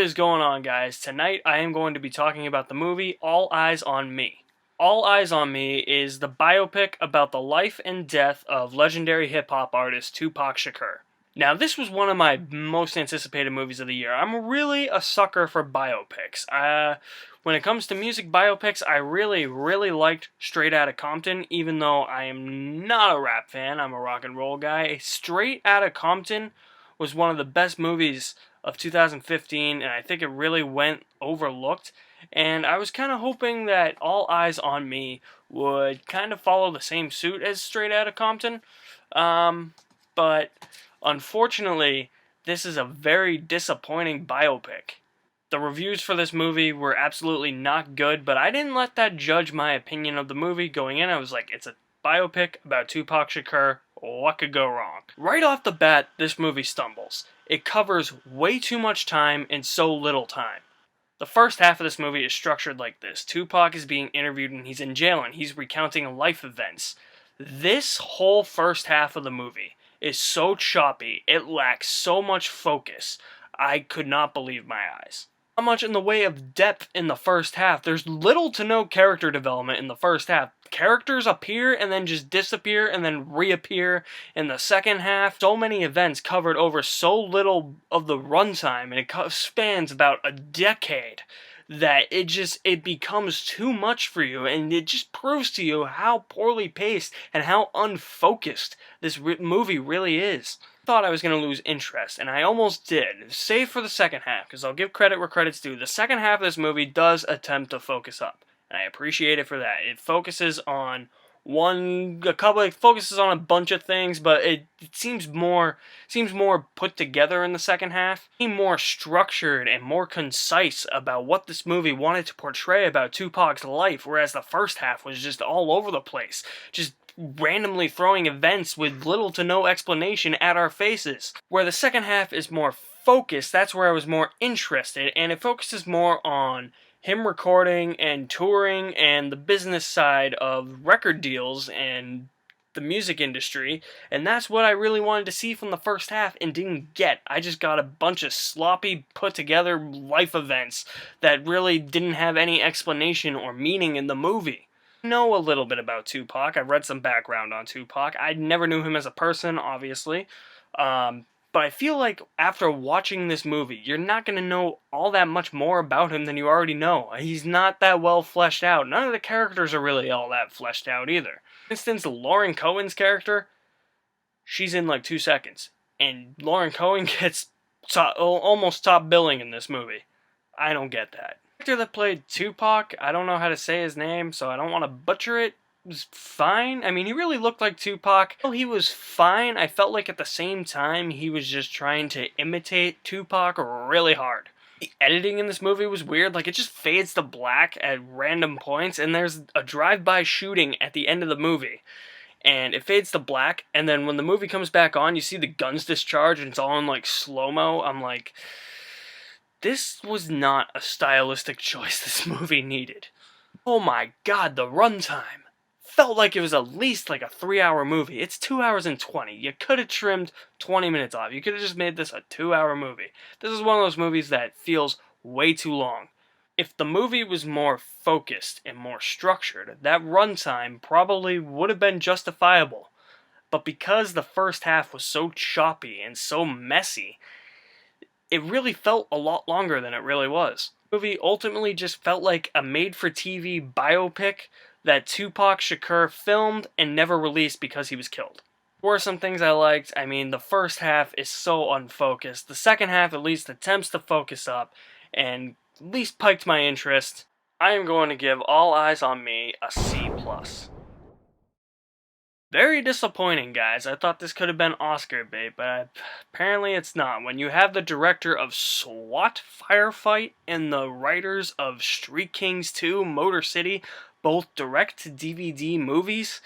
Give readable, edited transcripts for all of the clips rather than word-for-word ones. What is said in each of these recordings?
is going on, guys? Tonight I am going to be talking about the movie All Eyez on Me. All Eyez on Me is the biopic about the life and death of legendary hip-hop artist Tupac Shakur. Now, this was one of my most anticipated movies of the year. I'm really a sucker for biopics. When it comes to music biopics, I really liked Straight Outta Compton, even though I am not a rap fan. I'm a rock and roll guy. Straight Outta Compton was one of the best movies of 2015, and I think it really went overlooked. And I was kind of hoping that All Eyez on Me would kind of follow the same suit as Straight Outta Compton. But unfortunately, this is a very disappointing biopic. The reviews for this movie were absolutely not good, but I didn't let that judge my opinion of the movie. Going in, I was like, it's a biopic about Tupac Shakur. What could go wrong? Right off the bat, this movie stumbles. It covers way too much time in so little time. The first half of this movie is structured like this. Tupac is being interviewed and he's in jail and he's recounting life events. This whole first half of the movie is so choppy, it lacks so much focus. I could not believe my eyes. Not much in the way of depth in the first half. There's little to no character development in the first half. Characters appear and then just disappear and then reappear in the second half. So many events covered over so little of the runtime, and it spans about a decade, that it becomes too much for you, and it just proves to you how poorly paced and how unfocused this movie really is. I thought I was going to lose interest, and I almost did, save for the second half, because I'll give credit where credit's due. The second half of this movie does attempt to focus up, and I appreciate it for that. It focuses on it focuses on a bunch of things, but it seems more put together in the second half. It seemed more structured and more concise about what this movie wanted to portray about Tupac's life, whereas the first half was just all over the place, just randomly throwing events with little to no explanation at our faces. Where the second half is more focused, that's where I was more interested, and it focuses more on him recording and touring and the business side of record deals and the music industry, and that's what I really wanted to see from the first half and didn't get. I just got a bunch of sloppy, put-together life events that really didn't have any explanation or meaning in the movie. I know a little bit about Tupac. I've read some background on Tupac. I never knew him as a person, obviously. But I feel like after watching this movie, you're not going to know all that much more about him than you already know. He's not that well fleshed out. None of the characters are really all that fleshed out either. For instance, Lauren Cohen's character, she's in like 2 seconds. And Lauren Cohen gets almost top billing in this movie. I don't get that. The actor that played Tupac, I don't know how to say his name, so I don't want to butcher it. Was fine. I mean, he really looked like Tupac. Well, he was fine. I felt like at the same time he was just trying to imitate Tupac really hard. The editing in this movie was weird. Like, it just fades to black at random points, and there's a drive-by shooting at the end of the movie. And it fades to black, and then when the movie comes back on, you see the guns discharge, and it's all in, like, slow-mo. I'm like, this was not a stylistic choice this movie needed. Oh my god, the runtime felt like it was at least like a 3-hour movie. It's 2 hours and 20. You could have trimmed 20 minutes off. You could have just made this a 2-hour movie. This is one of those movies that feels way too long. If the movie was more focused and more structured, that runtime probably would have been justifiable. But because the first half was so choppy and so messy, it really felt a lot longer than it really was. The movie ultimately just felt like a made-for-TV biopic that Tupac Shakur filmed and never released because he was killed. There were some things I liked. I mean, the first half is so unfocused. The second half at least attempts to focus up and at least piqued my interest. I am going to give All Eyez on Me a C+. Very disappointing, guys. I thought this could have been Oscar bait, but apparently it's not. When you have the director of SWAT Firefight and the writers of Street Kings 2, Motor City, both direct-to-DVD movies,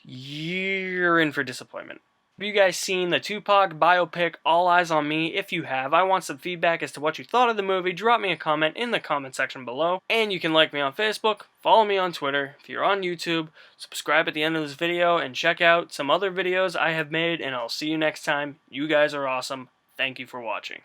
you're in for disappointment. Have you guys seen the Tupac biopic All Eyez on Me? If you have, I want some feedback as to what you thought of the movie. Drop me a comment in the comment section below. And you can like me on Facebook, follow me on Twitter. If you're on YouTube, subscribe at the end of this video and check out some other videos I have made, and I'll see you next time. You guys are awesome. Thank you for watching.